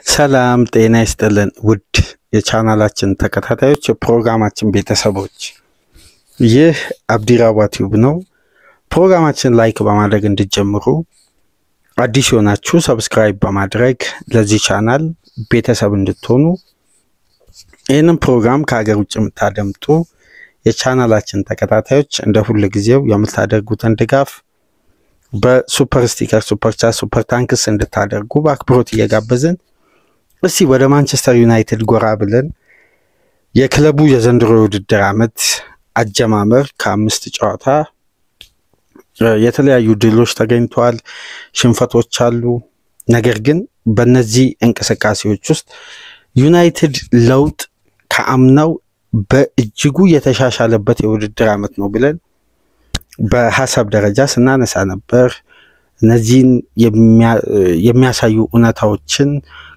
ሰላም ጤና ይስጥልን ውድ የቻናላችን ተከታታዮች የፕሮግራማችን ቤተሰቦች ይህ አብዲራዋ ቲዩብ ነው። ፕሮግራማችን ላይክ በማድረግ እንድትጀምሩ አዲስ ሆናችሁ ሰብስክራይብ በማድረግ ለዚህ ቻናል ቤተሰብ እንድትሆኑ ይህንን ፕሮግራም ከሀገር ውጭ የምታደምጡ የቻናላችን ተከታታዮች እንደ ሁሉ ጊዜው የምታደርጉትን ድጋፍ በሱፐር ስቲከር ሱፐር ቻት ሱፐር ታንክስ እንድታደርጉ በአክብሮት እየጋበዝን እስቲ ወደ ማንቸስተር ዩናይትድ ጎራ ብለን የክለቡ የዘንድሮ ውድድር ዓመት አጀማመር ከአምስት ጨዋታ የተለያዩ ድሎች ተገኝተዋል፣ ሽንፈቶች አሉ። ነገር ግን በእነዚህ እንቅስቃሴዎች ውስጥ ዩናይትድ ለውጥ ከአምናው በእጅጉ የተሻሻለበት የውድድር ዓመት ነው ብለን በሐሳብ ደረጃ ስናነሳ ነበር። እነዚህን የሚያሳዩ እውነታዎችን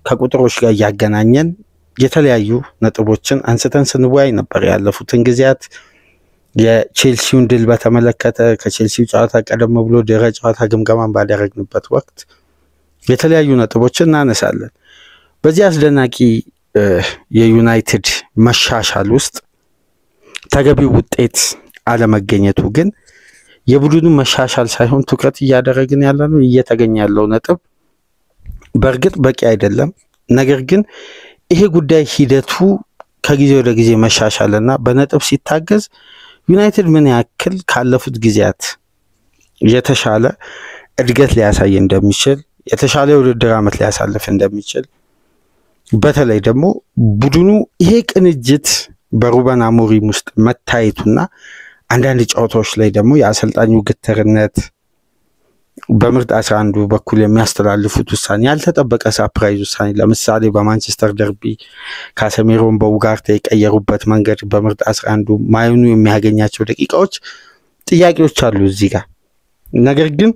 ከቁጥሮች ጋር ያገናኘን የተለያዩ ነጥቦችን አንስተን ስንወያይ ነበር። ያለፉትን ጊዜያት የቼልሲውን ድል በተመለከተ ከቼልሲው ጨዋታ ቀደም ብሎ ድረ ጨዋታ ግምገማን ባደረግንበት ወቅት የተለያዩ ነጥቦችን እናነሳለን። በዚህ አስደናቂ የዩናይትድ መሻሻል ውስጥ ተገቢው ውጤት አለመገኘቱ ግን የቡድኑ መሻሻል ሳይሆን ትኩረት እያደረግን ያለነው እየተገኘ ያለው ነጥብ በእርግጥ በቂ አይደለም። ነገር ግን ይሄ ጉዳይ ሂደቱ ከጊዜ ወደ ጊዜ መሻሻልና በነጥብ ሲታገዝ ዩናይትድ ምን ያክል ካለፉት ጊዜያት የተሻለ እድገት ሊያሳይ እንደሚችል የተሻለ ውድድር ዓመት ሊያሳልፍ እንደሚችል በተለይ ደግሞ ቡድኑ ይሄ ቅንጅት በሩበን አሞሪም ውስጥ መታየቱና አንዳንድ ጨዋታዎች ላይ ደግሞ የአሰልጣኙ ግትርነት በምርጥ 11 በኩል የሚያስተላልፉት ውሳኔ ያልተጠበቀ ሰርፕራይዝ ውሳኔ ለምሳሌ በማንቸስተር ደርቢ ካሰሜሮን በኡጋርቴ የቀየሩበት መንገድ በምርጥ 11 ማይኑ የሚያገኛቸው ደቂቃዎች ጥያቄዎች አሉ እዚህ ጋር። ነገር ግን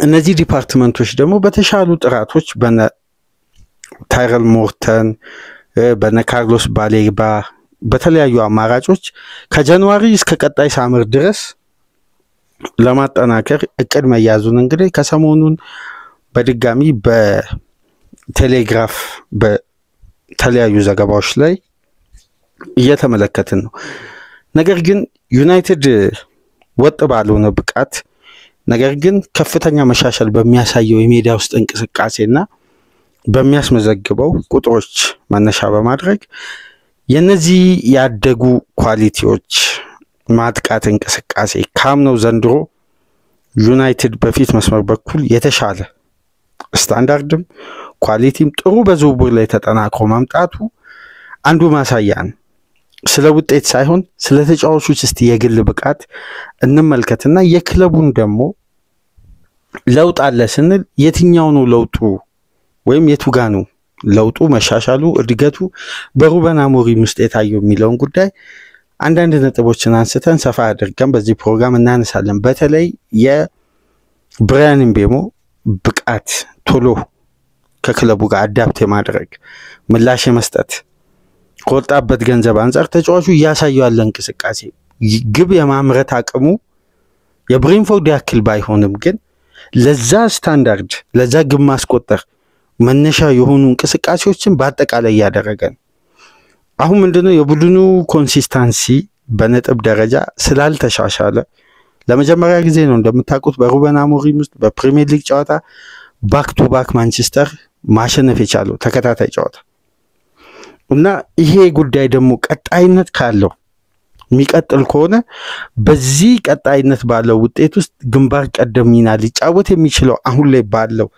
እነዚህ ዲፓርትመንቶች ደግሞ በተሻሉ ጥራቶች በነ ታይረል ሞርተን በነ ካርሎስ ባሌባ በተለያዩ አማራጮች ከጃንዋሪ እስከ ቀጣይ ሳምር ድረስ ለማጠናከር እቅድ መያዙን እንግዲህ ከሰሞኑን በድጋሚ በቴሌግራፍ በተለያዩ ዘገባዎች ላይ እየተመለከትን ነው። ነገር ግን ዩናይትድ ወጥ ባልሆነ ብቃት ነገር ግን ከፍተኛ መሻሻል በሚያሳየው የሜዳ ውስጥ እንቅስቃሴና በሚያስመዘግበው ቁጥሮች መነሻ በማድረግ የነዚህ ያደጉ ኳሊቲዎች ማጥቃት እንቅስቃሴ ካምነው ዘንድሮ ዩናይትድ በፊት መስመር በኩል የተሻለ ስታንዳርድም ኳሊቲም ጥሩ በዝውውር ላይ ተጠናክሮ ማምጣቱ አንዱ ማሳያ ነው። ስለ ውጤት ሳይሆን ስለ ተጫዋቾች እስቲ የግል ብቃት እንመልከትና የክለቡን ደግሞ ለውጥ አለ ስንል የትኛው ነው ለውጡ ወይም የቱ ጋር ነው ለውጡ መሻሻሉ እድገቱ በሩበን አሞሪም ውስጥ የታየው የሚለውን ጉዳይ አንዳንድ ነጥቦችን አንስተን ሰፋ አድርገን በዚህ ፕሮግራም እናነሳለን። በተለይ የብራያን ምቤሞ ብቃት ቶሎ ከክለቡ ጋር አዳፕት የማድረግ ምላሽ የመስጠት ከወጣበት ገንዘብ አንፃር ተጫዋቹ እያሳየው ያለ እንቅስቃሴ ግብ የማምረት አቅሙ የብሬንፎርድ ያክል ባይሆንም ግን ለዛ ስታንዳርድ ለዛ ግብ ማስቆጠር መነሻ የሆኑ እንቅስቃሴዎችን በአጠቃላይ ያደረገ ነው። አሁን ምንድነው የቡድኑ ኮንሲስተንሲ በነጥብ ደረጃ ስላልተሻሻለ ለመጀመሪያ ጊዜ ነው እንደምታውቁት በሩበን አሞሪም ውስጥ በፕሪሚየር ሊግ ጨዋታ ባክ ቱ ባክ ማንቸስተር ማሸነፍ የቻለው ተከታታይ ጨዋታ እና ይሄ ጉዳይ ደግሞ ቀጣይነት ካለው የሚቀጥል ከሆነ በዚህ ቀጣይነት ባለው ውጤት ውስጥ ግንባር ቀደም ሚና ሊጫወት የሚችለው አሁን ላይ ባለው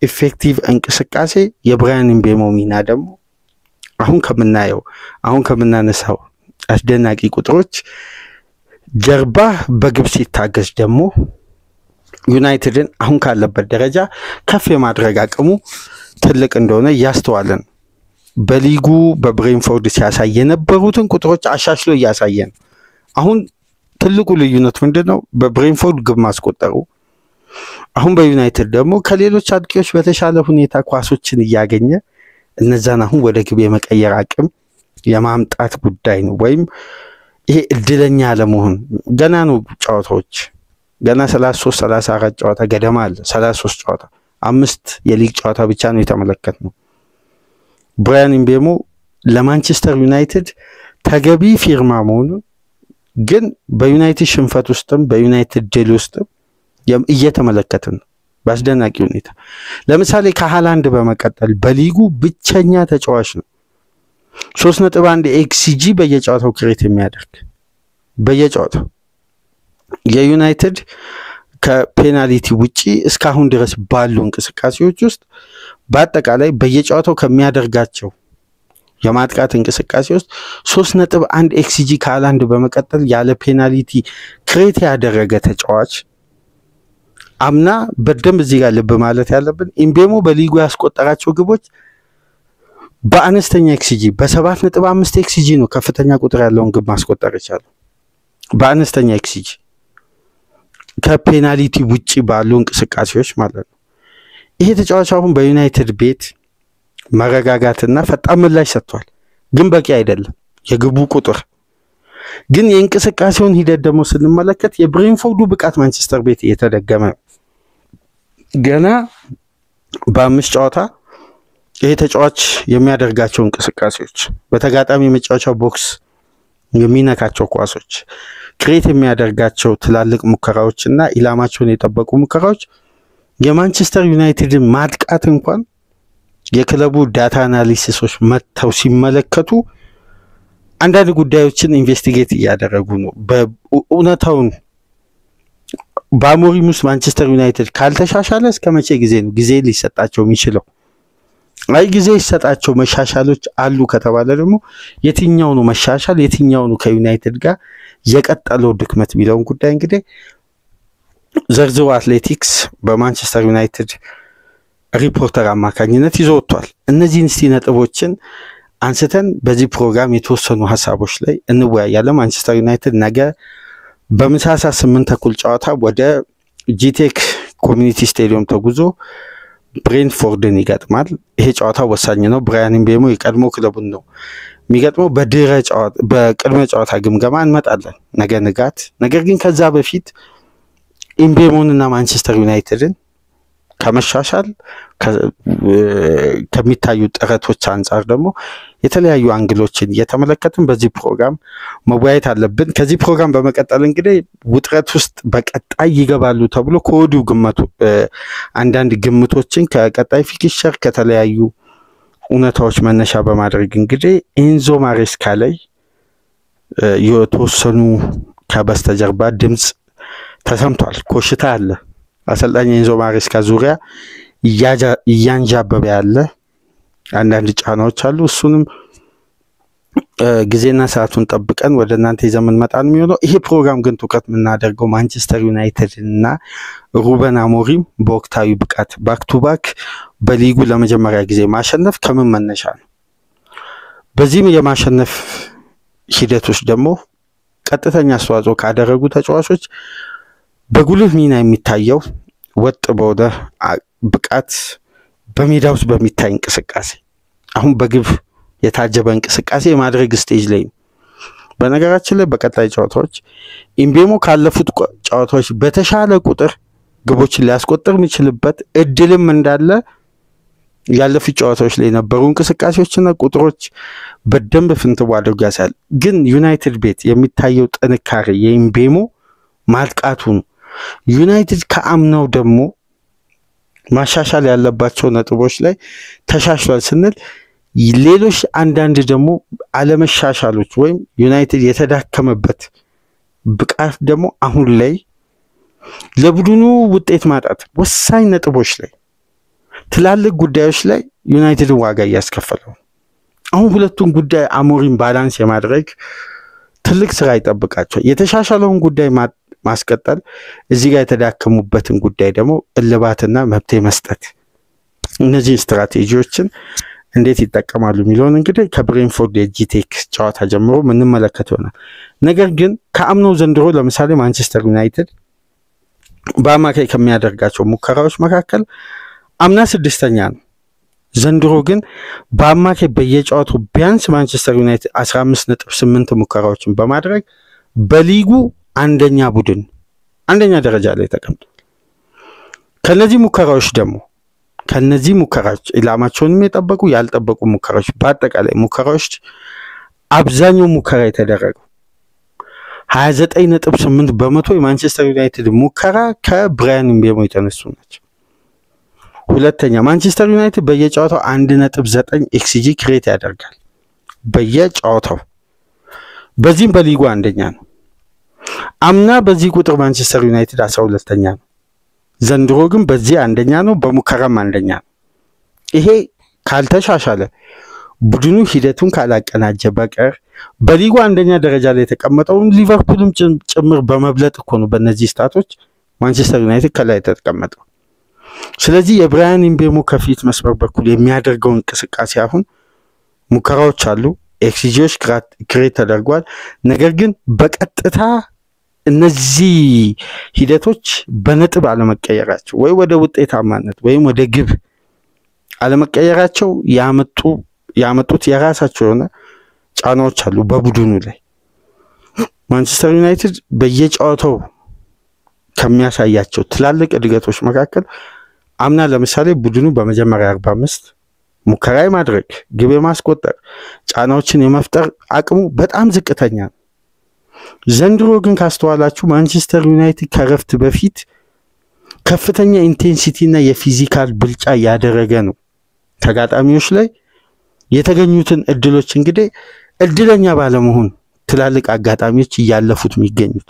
ኢፌክቲቭ እንቅስቃሴ የብራያን ምቤሞ ሚና ደግሞ አሁን ከምናነሳው አስደናቂ ቁጥሮች ጀርባ በግብ ሲታገዝ ደግሞ ዩናይትድን አሁን ካለበት ደረጃ ከፍ የማድረግ አቅሙ ትልቅ እንደሆነ ያስተዋለን በሊጉ በብሬንፎርድ ሲያሳይ የነበሩትን ቁጥሮች አሻሽሎ ያሳየን። አሁን ትልቁ ልዩነት ምንድነው? በብሬንፎርድ ግብ ማስቆጠሩ አሁን በዩናይትድ ደግሞ ከሌሎች አጥቂዎች በተሻለ ሁኔታ ኳሶችን እያገኘ እነዛን አሁን ወደ ግብ የመቀየር አቅም የማምጣት ጉዳይ ነው። ወይም ይሄ እድለኛ ለመሆን ገና ነው ጨዋታዎች ገና 33 34 ጨዋታ ገደማ አለ 33 ጨዋታ 5 የሊግ ጨዋታ ብቻ ነው የተመለከትነው። ብራያን ኢምቤሞ ለማንቸስተር ዩናይትድ ተገቢ ፊርማ መሆኑን ግን በዩናይትድ ሽንፈት ውስጥም በዩናይትድ ድል ውስጥም እየተመለከትን ነው በአስደናቂ ሁኔታ። ለምሳሌ ከሃላንድ በመቀጠል በሊጉ ብቸኛ ተጫዋች ነው 3.1 ኤክስጂ በየጨዋታው ክሬት የሚያደርግ በየጨዋታው። የዩናይትድ ከፔናልቲ ውጪ እስካሁን ድረስ ባሉ እንቅስቃሴዎች ውስጥ በአጠቃላይ በየጨዋታው ከሚያደርጋቸው የማጥቃት እንቅስቃሴ ውስጥ 3.1 ኤክስጂ ከሃላንድ በመቀጠል ያለ ፔናልቲ ክሬት ያደረገ ተጫዋች አምና በደንብ እዚህ ጋር ልብ ማለት ያለብን ኢምቤሞ በሊጉ ያስቆጠራቸው ግቦች በአነስተኛ ኤክስጂ በ7.5 ኤክስጂ ነው ከፍተኛ ቁጥር ያለውን ግብ ማስቆጠር ይቻላል። በአነስተኛ ኤክስጂ ከፔናልቲ ውጪ ባሉ እንቅስቃሴዎች ማለት ነው። ይሄ ተጫዋች አሁን በዩናይትድ ቤት መረጋጋትና ፈጣን ምላሽ ሰጥቷል፣ ግን በቂ አይደለም የግቡ ቁጥር። ግን የእንቅስቃሴውን ሂደት ደግሞ ስንመለከት የብሬንፎርዱ ብቃት ማንቸስተር ቤት እየተደገመ ገና በ5 ጨዋታ ይሄ ተጫዋች የሚያደርጋቸው እንቅስቃሴዎች በተጋጣሚ የመጫወቻ ቦክስ የሚነካቸው ኳሶች ክሬት የሚያደርጋቸው ትላልቅ ሙከራዎችና ኢላማቸውን የጠበቁ ሙከራዎች የማንቸስተር ዩናይትድን ማጥቃት እንኳን የክለቡ ዳታ አናሊሲሶች መተው ሲመለከቱ አንዳንድ ጉዳዮችን ኢንቨስቲጌት እያደረጉ ነው። በእውነታውን በአሞሪም ውስጥ ማንቸስተር ዩናይትድ ካልተሻሻለ እስከመቼ ጊዜ ነው ጊዜ ሊሰጣቸው የሚችለው? አይ ጊዜ ይሰጣቸው መሻሻሎች አሉ ከተባለ ደግሞ የትኛው ነው መሻሻል የትኛው ነው ከዩናይትድ ጋር የቀጠለው ድክመት የሚለውን ጉዳይ እንግዲህ ዘርዝሮ አትሌቲክስ በማንቸስተር ዩናይትድ ሪፖርተር አማካኝነት ይዞ ወጥቷል። እነዚህን እስቲ ነጥቦችን አንስተን በዚህ ፕሮግራም የተወሰኑ ሐሳቦች ላይ እንወያያለን። ማንቸስተር ዩናይትድ ነገ በምሳ 8:30 ጨዋታ ወደ ጂቴክ ኮሚኒቲ ስቴዲየም ተጉዞ ብሬንትፎርድን ይገጥማል። ይሄ ጨዋታ ወሳኝ ነው። ብራያን ኢምቤሞ የቀድሞ ክለቡን ነው የሚገጥመው። በቅድመ ጨዋታ ግምገማ እንመጣለን ነገ ንጋት። ነገር ግን ከዛ በፊት ኢምቤሞንና ማንቸስተር ዩናይትድን ከመሻሻል ከሚታዩ ጥረቶች አንፃር ደግሞ የተለያዩ አንግሎችን እየተመለከትን በዚህ ፕሮግራም መወያየት አለብን። ከዚህ ፕሮግራም በመቀጠል እንግዲህ ውጥረት ውስጥ በቀጣይ ይገባሉ ተብሎ ከወዲሁ አንዳንድ ግምቶችን ከቀጣይ ፊክቸር ከተለያዩ እውነታዎች መነሻ በማድረግ እንግዲህ ኤንዞ ማሬስካ ላይ የተወሰኑ ከበስተጀርባ ድምጽ ተሰምቷል። ኮሽታ አለ። አሰልጣኝ ኤንዞ ማሬስካ ዙሪያ እያንጃበበ ያለ አንዳንድ ጫናዎች አሉ። እሱንም ጊዜና ሰዓቱን ጠብቀን ወደ እናንተ ይዘን መጣን የሚሆነው። ይሄ ፕሮግራም ግን ትኩረት የምናደርገው ማንቸስተር ዩናይትድ እና ሩበን አሞሪም በወቅታዊ ብቃት ባክ ቱ ባክ በሊጉ ለመጀመሪያ ጊዜ ማሸነፍ ከምን መነሻ ነው? በዚህም የማሸነፍ ሂደቶች ደግሞ ቀጥተኛ አስተዋጽኦ ካደረጉ ተጫዋቾች በጉልህ ሚና የሚታየው ወጥ በሆነ ብቃት በሜዳ ውስጥ በሚታይ እንቅስቃሴ አሁን በግብ የታጀበ እንቅስቃሴ የማድረግ ስቴጅ ላይ ነው። በነገራችን ላይ በቀጣይ ጨዋታዎች ኢምቤሞ ካለፉት ጨዋታዎች በተሻለ ቁጥር ግቦችን ሊያስቆጥር የሚችልበት እድልም እንዳለ ያለፉት ጨዋታዎች ላይ የነበሩ እንቅስቃሴዎችና ቁጥሮች በደንብ ፍንትው አድርገው ያሳያል። ግን ዩናይትድ ቤት የሚታየው ጥንካሬ የኢምቤሞ ማጥቃቱ ነው። ዩናይትድ ከአምናው ደግሞ ማሻሻል ያለባቸው ነጥቦች ላይ ተሻሽሏል ስንል ሌሎች አንዳንድ ደግሞ አለመሻሻሎች ወይም ዩናይትድ የተዳከመበት ብቃት ደግሞ አሁን ላይ ለቡድኑ ውጤት ማጣት ወሳኝ ነጥቦች ላይ ትላልቅ ጉዳዮች ላይ ዩናይትድ ዋጋ ያስከፈለው። አሁን ሁለቱን ጉዳይ አሞሪም ባላንስ የማድረግ ትልቅ ስራ ይጠብቃቸው። የተሻሻለውን ጉዳይ ማስቀጠል እዚህ ጋር የተዳከሙበትን ጉዳይ ደግሞ እልባትና መብት መስጠት እነዚህ ስትራቴጂዎችን እንዴት ይጠቀማሉ የሚለውን እንግዲህ ከብሬንፎርድ የጂቴክ ጨዋታ ጀምሮ ምንመለከተው ነው። ነገር ግን ከአምናው ዘንድሮ ለምሳሌ ማንቸስተር ዩናይትድ በአማካይ ከሚያደርጋቸው ሙከራዎች መካከል አምና 6ኛ ነው። ዘንድሮ ግን በአማካይ በየጨዋታው ቢያንስ ማንቸስተር ዩናይትድ 15.8 ሙከራዎችን በማድረግ በሊጉ አንደኛ ደረጃ ላይ ተቀምጧል። ከነዚህ ሙከራዎች ደግሞ ከነዚህ ሙከራዎች ኢላማቸውንም የጠበቁ ያልጠበቁ ሙከራዎች በአጠቃላይ ሙከራዎች አብዛኛው ሙከራ የተደረገው 29.8% የማንቸስተር ዩናይትድ ሙከራ ከብራያን ምቤሞ የተነሱ ናቸው። ሁለተኛ ማንቸስተር ዩናይትድ በየጨዋታው 1.9 ኤክስጂ ክሬት ያደርጋል በየጨዋታው። በዚህም በሊጉ አንደኛ ነው። አምና በዚህ ቁጥር ማንቸስተር ዩናይትድ 12ኛ ነው። ዘንድሮ ግን በዚህ አንደኛ ነው፣ በሙከራም አንደኛ ነው። ይሄ ካልተሻሻለ ቡድኑ ሂደቱን ካላቀናጀ በቀር በሊጉ አንደኛ ደረጃ ላይ የተቀመጠው ሊቨርፑልም ጭምር በመብለጥ እኮ ነው በእነዚህ ስታቶች ማንቸስተር ዩናይትድ ከላይ ተቀመጠው። ስለዚህ የብራያን ምቤሞ ከፊት መስመር በኩል የሚያደርገው እንቅስቃሴ አሁን ሙከራዎች አሉ፣ ኤክስጂዎች ክሬት ተደርጓል። ነገር ግን በቀጥታ እነዚህ ሂደቶች በነጥብ አለመቀየራቸው ወይ ወደ ውጤታማነት ወይም ወደ ግብ አለመቀየራቸው ያመጡት የራሳቸው የሆነ ጫናዎች አሉ በቡድኑ ላይ። ማንቸስተር ዩናይትድ በየጨዋታው ከሚያሳያቸው ትላልቅ እድገቶች መካከል አምና ለምሳሌ ቡድኑ በመጀመሪያ 45 ሙከራ ማድረግ ግብ ማስቆጠር ጫናዎችን የመፍጠር አቅሙ በጣም ዝቅተኛ ነው። ዘንድሮ ግን ካስተዋላችሁ ማንቸስተር ዩናይትድ ከረፍት በፊት ከፍተኛ ኢንቴንሲቲ እና የፊዚካል ብልጫ ያደረገ ነው። ተጋጣሚዎች ላይ የተገኙትን እድሎች እንግዲህ እድለኛ ባለመሆን ትላልቅ አጋጣሚዎች ያለፉት የሚገኙት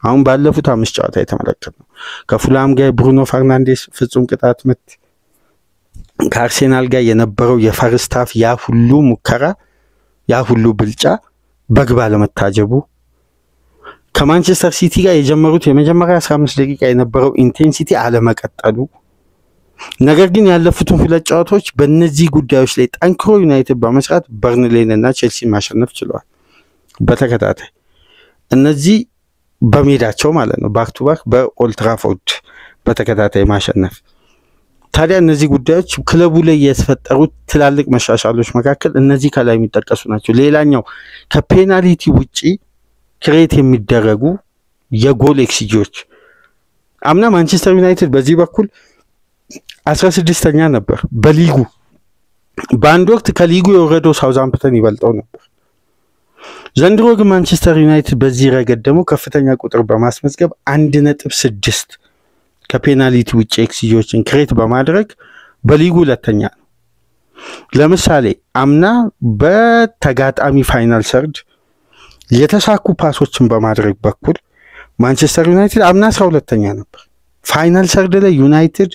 አሁን ባለፉት 5 ጨዋታ የተመለከተው ከፉላም ጋር ብሩኖ ፈርናንዴስ ፍጹም ቅጣት ምት ከአርሴናል ጋር የነበረው የፈርስት ሃፍ ያ ሁሉ ሙከራ ያ ሁሉ ብልጫ በግብ አለመታጀቡ ከማንቸስተር ሲቲ ጋር የጀመሩት የመጀመሪያ 15 ደቂቃ የነበረው ኢንቴንሲቲ አለመቀጠሉ ነገር ግን ያለፉትን ሁለት ጨዋታዎች በእነዚህ ጉዳዮች ላይ ጠንክሮ ዩናይትድ በመስራት በርንሌን እና ቼልሲን ማሸነፍ ችሏል በተከታታይ እነዚህ በሜዳቸው ማለት ነው ባክ ቱ ባክ በኦልድ ትራፎርድ በተከታታይ ማሸነፍ። ታዲያ እነዚህ ጉዳዮች ክለቡ ላይ የተፈጠሩት ትላልቅ መሻሻሎች መካከል እነዚህ ከላይ የሚጠቀሱ ናቸው። ሌላኛው ከፔናልቲ ውጪ ክሬት የሚደረጉ የጎል ኤክስጂዎች አምና ማንቸስተር ዩናይትድ በዚህ በኩል 16ኛ ነበር በሊጉ። በአንድ ወቅት ከሊጉ የወረደው ሳውዛምፕተን ይበልጠው ነበር። ዘንድሮ ግን ማንቸስተር ዩናይትድ በዚህ ረገድ ደግሞ ከፍተኛ ቁጥር በማስመዝገብ 1.6 ከፔናልቲ ውጪ ኤክስጂዎችን ክሬት በማድረግ በሊጉ ሁለተኛ ነው። ለምሳሌ አምና በተጋጣሚ ፋይናል ሰርድ የተሳኩ ፓሶችን በማድረግ በኩል ማንቸስተር ዩናይትድ አምና 12ኛ ነበር። ፋይናል ሰርድ ላይ ዩናይትድ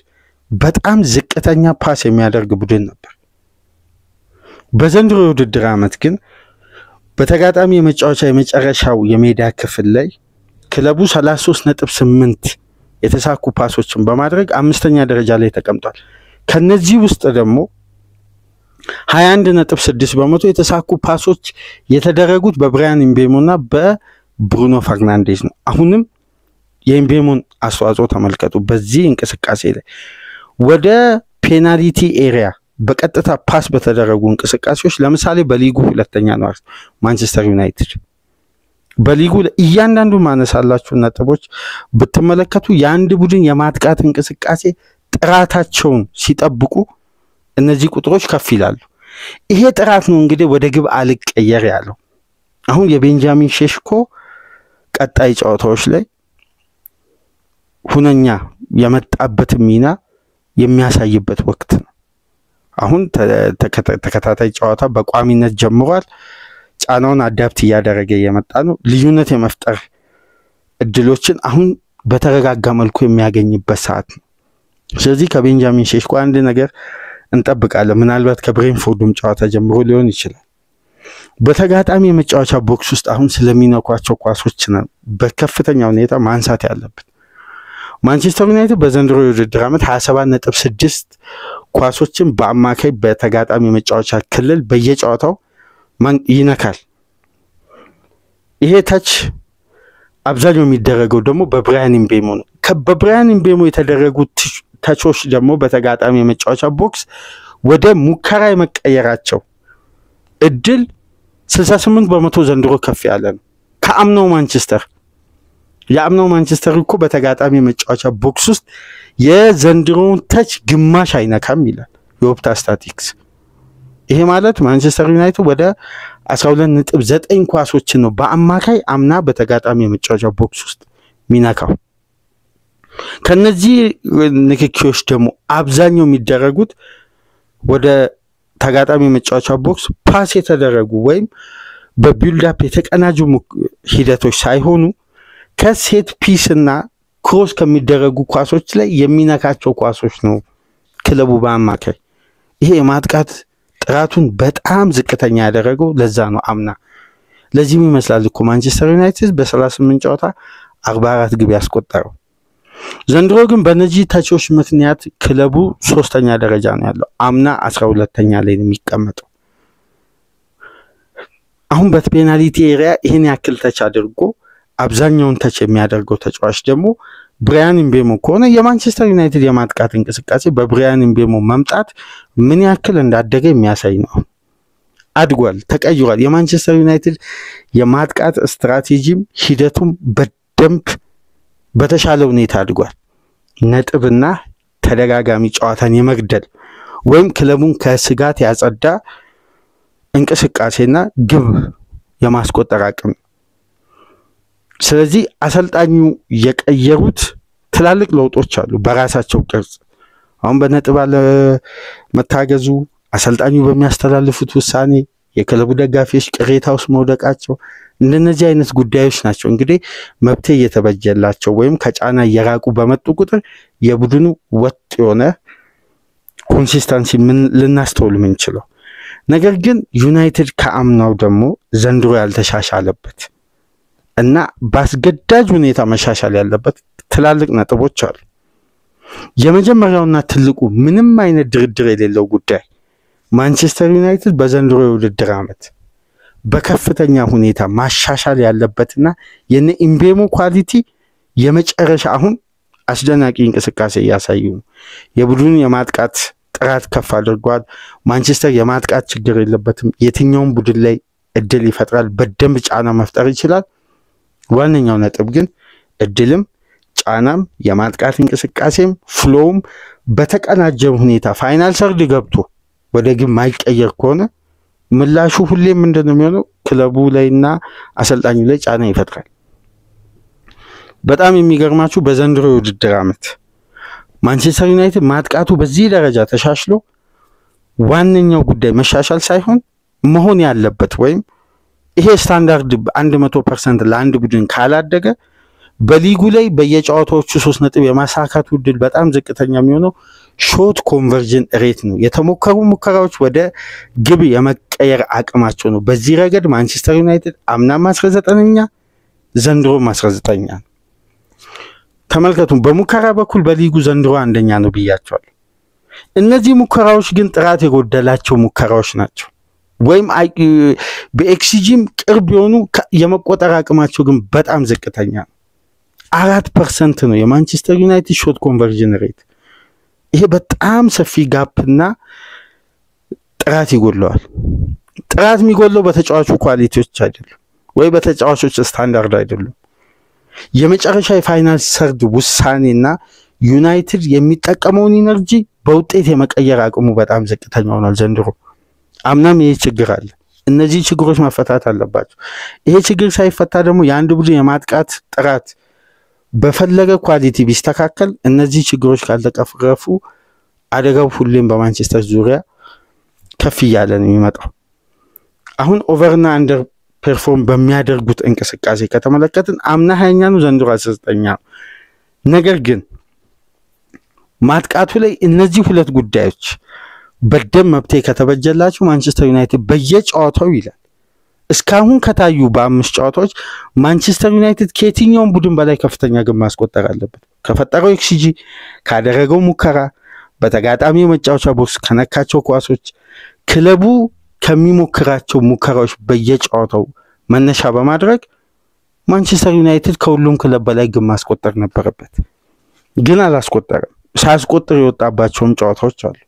በጣም ዝቅተኛ ፓስ የሚያደርግ ቡድን ነበር። በዘንድሮ የውድድር ዓመት ግን በተጋጣሚ የመጫወቻ የመጨረሻው የሜዳ ክፍል ላይ ክለቡ 33.8 የተሳኩ ፓሶችን በማድረግ 5ኛ ደረጃ ላይ ተቀምጧል። ከነዚህ ውስጥ ደግሞ 21.6% የተሳኩ ፓሶች የተደረጉት በብራያን ምቤሞና በብሩኖ ፈርናንዴዝ ነው። አሁንም የምቤሞን አስተዋጽኦ ተመልከቱ። በዚህ እንቅስቃሴ ላይ ወደ ፔናልቲ ኤሪያ በቀጥታ ፓስ በተደረጉ እንቅስቃሴዎች ለምሳሌ በሊጉ ሁለተኛ ነው ማንቸስተር ዩናይትድ። በሊጉ እያንዳንዱ ማነሳላችሁ ነጥቦች ብትመለከቱ የአንድ ቡድን የማጥቃት እንቅስቃሴ ጥራታቸውን ሲጠብቁ እነዚህ ቁጥሮች ከፍ ይላሉ። ይሄ ጥራት ነው እንግዲህ ወደ ግብ አልቀየር ያለው። አሁን የቤንጃሚን ሼሽኮ ቀጣይ ጨዋታዎች ላይ ሁነኛ የመጣበት ሚና የሚያሳይበት ወቅት ነው። አሁን ተከታታይ ጨዋታ በቋሚነት ጀምሯል። ጫናውን አዳፕት እያደረገ የመጣ ነው። ልዩነት የመፍጠር እድሎችን አሁን በተረጋጋ መልኩ የሚያገኝበት ሰዓት ነው። ስለዚህ ከቤንጃሚን ሼሽኮ አንድ ነገር እንጠብቃለን። ምናልባት ከብሬንፎርድም ጨዋታ ጀምሮ ሊሆን ይችላል። በተጋጣሚ የመጫወቻ ቦክስ ውስጥ አሁን ስለሚነኳቸው ኳሶች ነው በከፍተኛ ሁኔታ ማንሳት ያለበት። ማንቸስተር ዩናይትድ በዘንድሮ የውድድር ዓመት 27.6 ኳሶችን በአማካይ በተጋጣሚ የመጫወቻ ክልል በየጨዋታው ይነካል። ይሄ ታች አብዛኛው የሚደረገው ደግሞ በብራያን ምቤሞ ነው። በብራያን ምቤሞ የተደረጉት ታቾች ደግሞ በተጋጣሚ የመጫወቻ ቦክስ ወደ ሙከራ የመቀየራቸው እድል 68% ዘንድሮ ከፍ ያለ ነው ከአምናው ማንቸስተር። የአምናው ማንቸስተር እኮ በተጋጣሚ የመጫወቻ ቦክስ ውስጥ የዘንድሮውን ተች ግማሽ አይነካም ይላል የኦፕታ ስታቲክስ። ይሄ ማለት ማንቸስተር ዩናይትድ ወደ 12.9 ኳሶችን ነው በአማካይ አምና በተጋጣሚ የመጫወቻ ቦክስ ውስጥ ሚነካው። ከነዚህ ንክኪዎች ደግሞ አብዛኛው የሚደረጉት ወደ ተጋጣሚ የመጫወቻ ቦክስ ፓስ የተደረጉ ወይም በቢልድ አፕ የተቀናጁ ሂደቶች ሳይሆኑ ከሴት ፒስ እና ክሮስ ከሚደረጉ ኳሶች ላይ የሚነካቸው ኳሶች ነው ክለቡ በአማካይ። ይሄ የማጥቃት ጥራቱን በጣም ዝቅተኛ ያደረገው ለዛ ነው አምና። ለዚህም ይመስላል እኮ ማንቸስተር ዩናይትድ በ38 ጨዋታ 44 ግብ ያስቆጠረው። ዘንድሮ ግን በነዚህ ተቾች ምክንያት ክለቡ 3ኛ ደረጃ ነው ያለው። አምና 12ኛ ላይ ነው የሚቀመጠው። አሁን በፔናልቲ ኤሪያ ይሄን ያክል ተች አድርጎ አብዛኛውን ተች የሚያደርገው ተጫዋች ደግሞ ብራያን ምቤሞ ከሆነ የማንቸስተር ዩናይትድ የማጥቃት እንቅስቃሴ በብራያን ምቤሞ መምጣት ምን ያክል እንዳደገ የሚያሳይ ነው። አድጓል፣ ተቀይሯል። የማንቸስተር ዩናይትድ የማጥቃት ስትራቴጂም ሂደቱም በደንብ በተሻለ ሁኔታ አድጓል። ነጥብና ተደጋጋሚ ጨዋታን የመግደል ወይም ክለቡን ከስጋት ያጸዳ እንቅስቃሴና ግብ የማስቆጠር አቅም። ስለዚህ አሰልጣኙ የቀየሩት ትላልቅ ለውጦች አሉ በራሳቸው ቅርጽ። አሁን በነጥብ አለ መታገዙ፣ አሰልጣኙ በሚያስተላልፉት ውሳኔ የክለቡ ደጋፊዎች ቅሬታ ውስጥ መውደቃቸው፣ እንደነዚህ አይነት ጉዳዮች ናቸው እንግዲህ መብት እየተበጀላቸው ወይም ከጫና እየራቁ በመጡ ቁጥር የቡድኑ ወጥ የሆነ ኮንሲስተንሲ ምን ልናስተውል ምንችለው። ነገር ግን ዩናይትድ ከአምናው ደግሞ ዘንድሮ ያልተሻሻለበት እና በአስገዳጅ ሁኔታ መሻሻል ያለበት ትላልቅ ነጥቦች አሉ። የመጀመሪያውና ትልቁ ምንም አይነት ድርድር የሌለው ጉዳይ ማንቸስተር ዩናይትድ በዘንድሮ የውድድር ዓመት በከፍተኛ ሁኔታ ማሻሻል ያለበትና የነ ምቤሞ ኳሊቲ የመጨረሻ አሁን አስደናቂ እንቅስቃሴ እያሳዩ ነው። የቡድኑ የማጥቃት ጥራት ከፍ አድርጓል። ማንቸስተር የማጥቃት ችግር የለበትም። የትኛውም ቡድን ላይ እድል ይፈጥራል፣ በደንብ ጫና መፍጠር ይችላል። ዋነኛው ነጥብ ግን እድልም ጫናም የማጥቃት እንቅስቃሴም ፍሎውም በተቀናጀ ሁኔታ ፋይናል ሰርድ ገብቶ ወደ ግብ ማይቀየር ከሆነ ምላሹ ሁሌም ምንድነው የሚሆነው? ክለቡ ላይና አሰልጣኙ ላይ ጫና ይፈጥራል። በጣም የሚገርማችሁ በዘንድሮ የውድድር ዓመት ማንቸስተር ዩናይትድ ማጥቃቱ በዚህ ደረጃ ተሻሽሎ ዋነኛው ጉዳይ መሻሻል ሳይሆን መሆን ያለበት ወይም ይሄ ስታንዳርድ 100% ለአንድ ቡድን ካላደገ በሊጉ ላይ በየጨዋታዎቹ 3 ነጥብ የማሳካት ዕድል በጣም ዝቅተኛ የሚሆነው ሾት ኮንቨርዥን ሬት ነው። የተሞከሩ ሙከራዎች ወደ ግብ የመቀየር አቅማቸው ነው። በዚህ ረገድ ማንቸስተር ዩናይትድ አምናም 19ኛ ዘንድሮም 19ኛ ነው። ተመልከቱ፣ በሙከራ በኩል በሊጉ ዘንድሮ አንደኛ ነው ብያቸዋል። እነዚህ ሙከራዎች ግን ጥራት የጎደላቸው ሙከራዎች ናቸው ወይም በኤክስጂም ቅርብ የሆኑ የመቆጠር አቅማቸው ግን በጣም ዝቅተኛ ነው። 4% ነው የማንቸስተር ዩናይትድ ሾት ኮንቨርዥን ሬት። ይሄ በጣም ሰፊ ጋፕና ጥራት ይጎለዋል። ጥራት የሚጎለው በተጫዋቹ ኳሊቲዎች አይደለም ወይ በተጫዋቾች ስታንዳርድ አይደለም። የመጨረሻ የፋይናል ሰርድ ውሳኔና ዩናይትድ የሚጠቀመውን ኢነርጂ በውጤት የመቀየር አቅሙ በጣም ዝቅተኛ ሆኗል ዘንድሮ። አምናም ይሄ ችግር አለ። እነዚህ ችግሮች መፈታት አለባቸው። ይሄ ችግር ሳይፈታ ደግሞ የአንድ ቡድን የማጥቃት ጥራት በፈለገ ኳሊቲ ቢስተካከል እነዚህ ችግሮች ካልተቀረፉ አደጋው ሁሌም በማንቸስተር ዙሪያ ከፍ እያለ ነው የሚመጣው። አሁን ኦቨርና አንደር ፐርፎርም በሚያደርጉት እንቅስቃሴ ከተመለከትን አምና 20ኛ ነው ዘንድሮ 19ኛ ነው። ነገር ግን ማጥቃቱ ላይ እነዚህ ሁለት ጉዳዮች በደም መብቴ ከተበጀላችሁ ማንቸስተር ዩናይትድ በየጨዋታው ይላል እስካሁን ከታዩ በ5 ጨዋታዎች ማንቸስተር ዩናይትድ ከየትኛውም ቡድን በላይ ከፍተኛ ግብ ማስቆጠር አለበት። ከፈጠረው ኤክስጂ፣ ካደረገው ሙከራ፣ በተጋጣሚው መጫወቻ ቦክስ ከነካቸው ኳሶች፣ ክለቡ ከሚሞክራቸው ሙከራዎች በየጨዋታው መነሻ በማድረግ ማንቸስተር ዩናይትድ ከሁሉም ክለብ በላይ ግብ ማስቆጠር ነበረበት፣ ግን አላስቆጠረም። ሳያስቆጥር የወጣባቸውም ጨዋታዎች አሉ።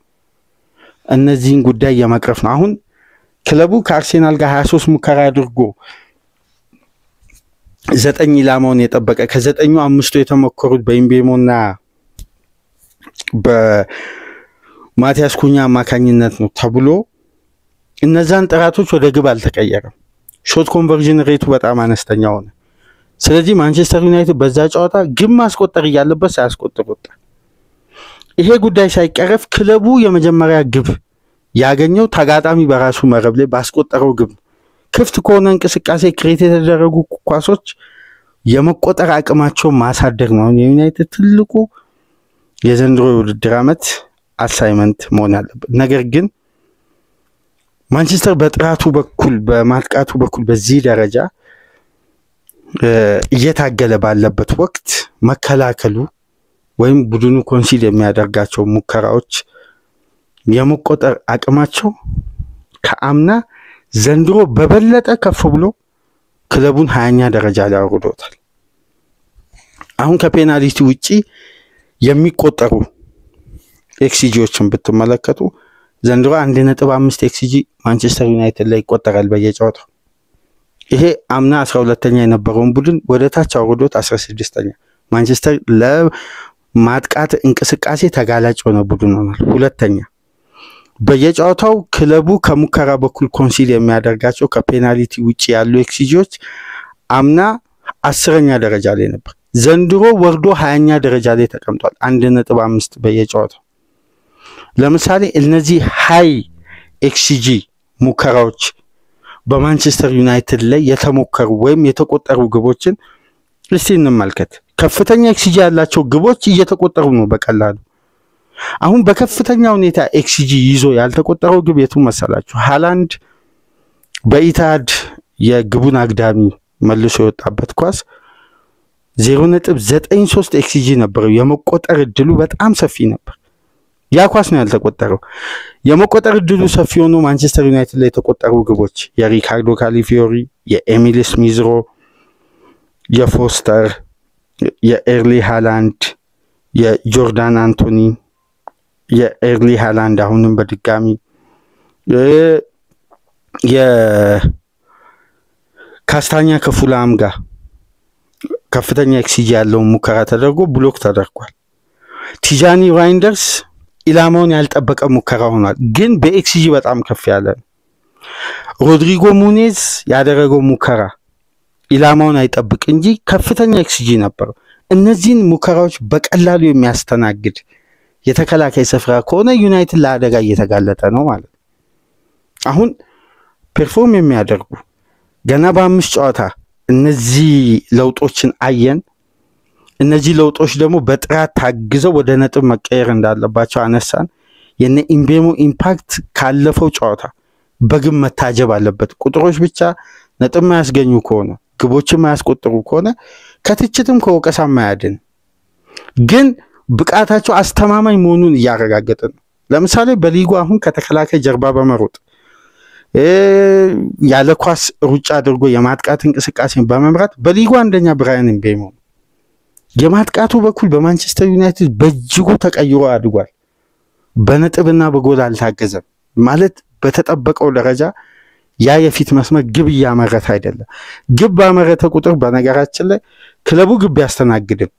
እነዚህን ጉዳይ የመቅረፍ ነው። አሁን ክለቡ ከአርሴናል ጋር 23 ሙከራ አድርጎ 9 ኢላማውን የጠበቀ ከ9ኙ 5ቱ የተሞከሩት በምቤሞና በማቲያስ ኩኛ አማካኝነት ነው ተብሎ እነዛን ጥራቶች ወደ ግብ አልተቀየረም። ሾት ኮንቨርዥን ሬቱ በጣም አነስተኛ ሆነ። ስለዚህ ማንቸስተር ዩናይትድ በዛ ጨዋታ ግብ ማስቆጠር ያለበት ሳያስቆጥር ወጣ። ይሄ ጉዳይ ሳይቀረፍ ክለቡ የመጀመሪያ ግብ ያገኘው ተጋጣሚ በራሱ መረብ ላይ ባስቆጠረው ግብ ክፍት ከሆነ እንቅስቃሴ ክሬት የተደረጉ ኳሶች የመቆጠር አቅማቸው ማሳደግ ነው የዩናይትድ ትልቁ የዘንድሮ ውድድር ዓመት አሳይመንት መሆን ያለበት። ነገር ግን ማንቸስተር በጥራቱ በኩል በማጥቃቱ በኩል በዚህ ደረጃ እየታገለ ባለበት ወቅት መከላከሉ ወይም ቡድኑ ኮንሲድ የሚያደርጋቸው ሙከራዎች የመቆጠር አቅማቸው ከአምና ዘንድሮ በበለጠ ከፍ ብሎ ክለቡን 20ኛ ደረጃ ላይ አውርዶታል። አሁን ከፔናልቲ ውጪ የሚቆጠሩ ኤክስጂዎችን ብትመለከቱ ዘንድሮ 1.5 ኤክስጂ ማንቸስተር ዩናይትድ ላይ ይቆጠራል በየጨዋታው። ይሄ አምና 12ኛ የነበረውን ቡድን ወደ ታች አውርዶት 16ኛ። ማንቸስተር ለማጥቃት እንቅስቃሴ ተጋላጭ ሆነ ቡድን ሆኗል። ሁለተኛ በየጨዋታው ክለቡ ከሙከራ በኩል ኮንሲል የሚያደርጋቸው ከፔናልቲ ውጪ ያሉ ኤክስጂዎች አምና 10ኛ ደረጃ ላይ ነበር። ዘንድሮ ወርዶ 20ኛ ደረጃ ላይ ተቀምጧል 1.5 በየጨዋታው። ለምሳሌ እነዚህ ሃይ ኤክስጂ ሙከራዎች በማንቸስተር ዩናይትድ ላይ የተሞከሩ ወይም የተቆጠሩ ግቦችን እስቲ እንመልከት። ከፍተኛ ኤክስጂ ያላቸው ግቦች እየተቆጠሩ ነው በቀላሉ። አሁን በከፍተኛ ሁኔታ ኤክስጂ ይዞ ያልተቆጠረው ግብ የቱ መሰላችሁ? ሃላንድ በኢታድ የግቡን አግዳሚ መልሶ የወጣበት ኳስ 0.93 ኤክስጂ ነበረው። የመቆጠር እድሉ በጣም ሰፊ ነበር። ያ ኳስ ነው ያልተቆጠረው። የመቆጠር እድሉ ሰፊ ሆኖ ማንቸስተር ዩናይትድ ላይ የተቆጠሩ ግቦች የሪካርዶ ካሊፊዮሪ፣ የኤሚል ስሚዝሮ፣ የፎስተር፣ የኤርሊ ሃላንድ፣ የጆርዳን አንቶኒ፣ የኤርሊ ሃላንድ አሁንም በድጋሚ የካስታኛ ከፉላም ጋር ከፍተኛ ኤክስጂ ያለው ሙከራ ተደርጎ ብሎክ ተደርጓል። ቲጃኒ ራይንደርስ ኢላማውን ያልጠበቀ ሙከራ ሆኗል፣ ግን በኤክስጂ በጣም ከፍ ያለ ነው። ሮድሪጎ ሙኔዝ ያደረገው ሙከራ ኢላማውን አይጠብቅ እንጂ ከፍተኛ ኤክስጂ ነበር። እነዚህን ሙከራዎች በቀላሉ የሚያስተናግድ የተከላካይ ስፍራ ከሆነ ዩናይትድ ለአደጋ እየተጋለጠ ነው ማለት ነው። አሁን ፐርፎርም የሚያደርጉ ገና በ5 ጨዋታ እነዚህ ለውጦችን አየን። እነዚህ ለውጦች ደግሞ በጥራት ታግዘው ወደ ነጥብ መቀየር እንዳለባቸው አነሳን። የነ ኢምቤሞ ኢምፓክት ካለፈው ጨዋታ በግብ መታጀብ አለበት። ቁጥሮች ብቻ ነጥብ ማያስገኙ ከሆነ ግቦችን ማያስቆጥሩ ከሆነ ከትችትም ከወቀሳም ማያድን፣ ግን ብቃታቸው አስተማማኝ መሆኑን እያረጋገጠ ነው። ለምሳሌ በሊጉ አሁን ከተከላካይ ጀርባ በመሮጥ ያለ ኳስ ሩጫ አድርጎ የማጥቃት እንቅስቃሴን በመምራት በሊጉ አንደኛ ብራያን ኢምቤሞ። የማጥቃቱ በኩል በማንቸስተር ዩናይትድ በእጅጉ ተቀይሮ አድጓል። በነጥብና በጎል አልታገዘም ማለት በተጠበቀው ደረጃ ያ የፊት መስመር ግብ ያመረተ አይደለም። ግብ ባመረተ ቁጥር በነገራችን ላይ ክለቡ ግብ ያስተናግድም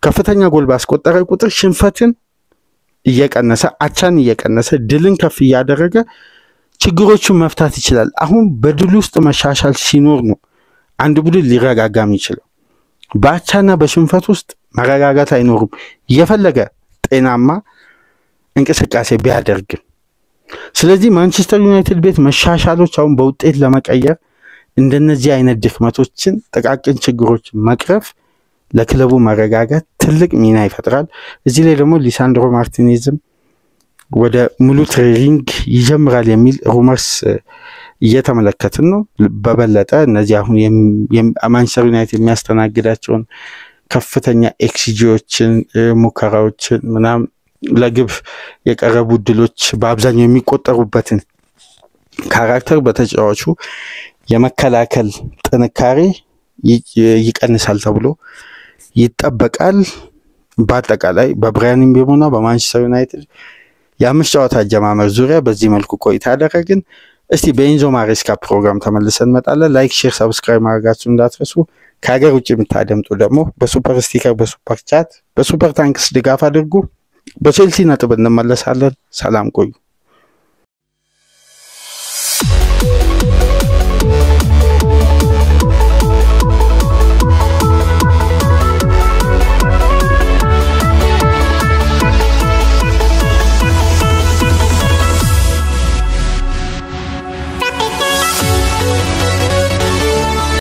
ከፍተኛ ጎል ባስቆጠረ ቁጥር ሽንፈትን እየቀነሰ አቻን እየቀነሰ ድልን ከፍ እያደረገ ችግሮቹን መፍታት ይችላል። አሁን በድል ውስጥ መሻሻል ሲኖር ነው አንድ ቡድን ሊረጋጋም ይችላል። በአቻና በሽንፈት ውስጥ መረጋጋት አይኖርም የፈለገ ጤናማ እንቅስቃሴ ቢያደርግም። ስለዚህ ማንቸስተር ዩናይትድ ቤት መሻሻሎች አሁን በውጤት ለመቀየር እንደነዚህ አይነት ድክመቶችን ጥቃቅን ችግሮች መቅረፍ ለክለቡ መረጋጋት ትልቅ ሚና ይፈጥራል። እዚህ ላይ ደግሞ ሊሳንድሮ ማርቲኔዝም ወደ ሙሉ ትሬኒንግ ይጀምራል የሚል ሩመርስ እየተመለከትን ነው። በበለጠ እነዚህ አሁን ማንቸስተር ዩናይትድ የሚያስተናግዳቸውን ከፍተኛ ኤክስጂዎችን ሙከራዎችን ምናም ለግብ የቀረቡ ድሎች በአብዛኛው የሚቆጠሩበትን ካራክተር በተጫዋቹ የመከላከል ጥንካሬ ይቀንሳል ተብሎ ይጠበቃል። በአጠቃላይ በብራያን ኢምቤሞና በማንቸስተር ዩናይትድ የአምስት ጨዋታ አጀማመር ዙሪያ በዚህ መልኩ ቆይታ አደረግን። እስቲ በኤንዞ ማሬስካ ፕሮግራም ተመልሰን እንመጣለን። ላይክ፣ ሼር፣ ሰብስክራይብ ማድረጋችሁን እንዳትረሱ። ከሀገር ውጭ የምታደምጡ ደግሞ በሱፐር ስቲከር፣ በሱፐር ቻት፣ በሱፐር ታንክስ ድጋፍ አድርጉ። በቼልሲ ነጥብ እንመለሳለን። ሰላም ቆዩ።